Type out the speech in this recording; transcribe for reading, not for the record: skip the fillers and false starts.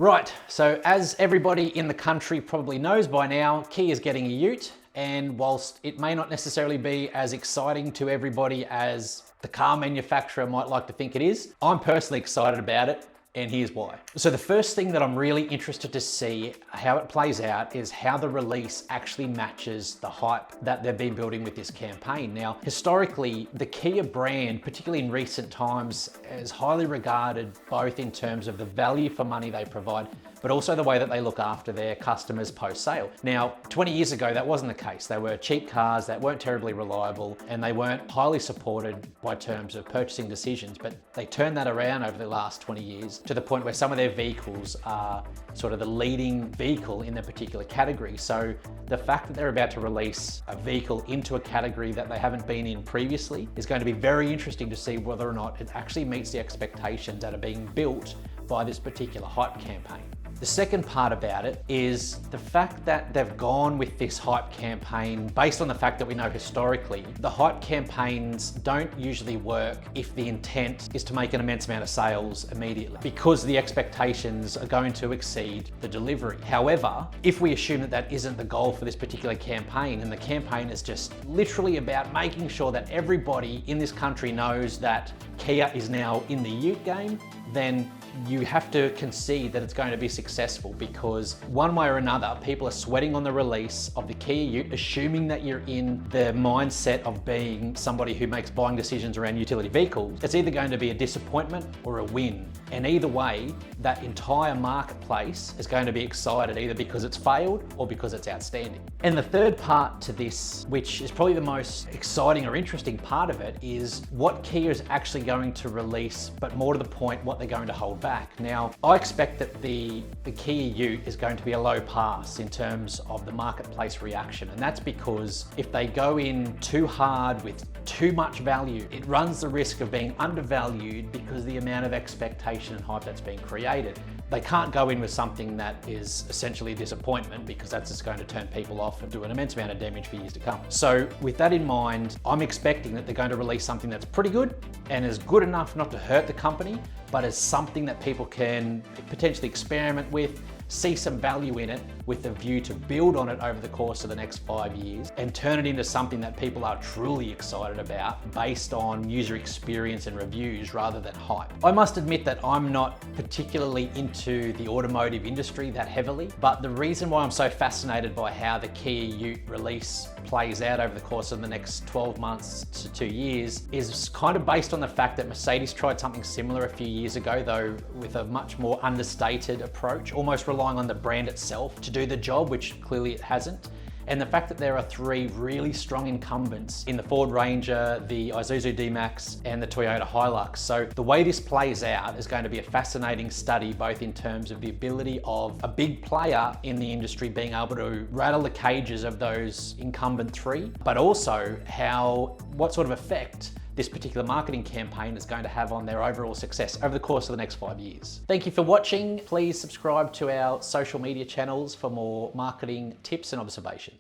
Right, so as everybody in the country probably knows by now, Kia is getting a Ute, and whilst it may not necessarily be as exciting to everybody as the car manufacturer might like to think it is, I'm personally excited about it. And here's why. So the first thing that I'm really interested to see how it plays out is how the release actually matches the hype that they've been building with this campaign. Now, historically, the Kia brand, particularly in recent times, is highly regarded both in terms of the value for money they provide, but also the way that they look after their customers post-sale. Now, 20 years ago, that wasn't the case. They were cheap cars that weren't terribly reliable, and they weren't highly supported by terms of purchasing decisions, but they turned that around over the last 20 years to the point where some of their vehicles are sort of the leading vehicle in their particular category. So the fact that they're about to release a vehicle into a category that they haven't been in previously is going to be very interesting to see whether or not it actually meets the expectations that are being built by this particular hype campaign. The second part about it is the fact that they've gone with this hype campaign based on the fact that we know historically, the hype campaigns don't usually work if the intent is to make an immense amount of sales immediately, because the expectations are going to exceed the delivery. However, if we assume that that isn't the goal for this particular campaign, and the campaign is just literally about making sure that everybody in this country knows that Kia is now in the Ute game, then you have to concede that it's going to be successful, because one way or another, people are sweating on the release of the Kia Ute, assuming that you're in the mindset of being somebody who makes buying decisions around utility vehicles. It's either going to be a disappointment or a win. And either way, that entire marketplace is going to be excited either because it's failed or because it's outstanding. And the third part to this, which is probably the most exciting or interesting part of it, is what Kia is actually going to release, but more to the point, what they're going to hold back. Now, I expect that the Kia Ute is going to be a low pass in terms of the marketplace reaction. And that's because if they go in too hard with too much value, it runs the risk of being undervalued because of the amount of expectation and hype that's being created. They can't go in with something that is essentially a disappointment, because that's just going to turn people off and do an immense amount of damage for years to come. So with that in mind, I'm expecting that they're going to release something that's pretty good and is good enough not to hurt the company, but as something that people can potentially experiment with, see some value in it with a view to build on it over the course of the next 5 years and turn it into something that people are truly excited about based on user experience and reviews rather than hype. I must admit that I'm not particularly into the automotive industry that heavily, but the reason why I'm so fascinated by how the Kia Ute release plays out over the course of the next 12 months to 2 years is kind of based on the fact that Mercedes tried something similar a few years ago, though with a much more understated approach, almost relying on the brand itself to do the job, which clearly it hasn't. And the fact that there are three really strong incumbents in the Ford Ranger, the Isuzu D-Max, and the Toyota Hilux. So the way this plays out is going to be a fascinating study, both in terms of the ability of a big player in the industry being able to rattle the cages of those incumbent three, but also what sort of effect this particular marketing campaign is going to have on their overall success over the course of the next 5 years. Thank you for watching. Please subscribe to our social media channels for more marketing tips and observation.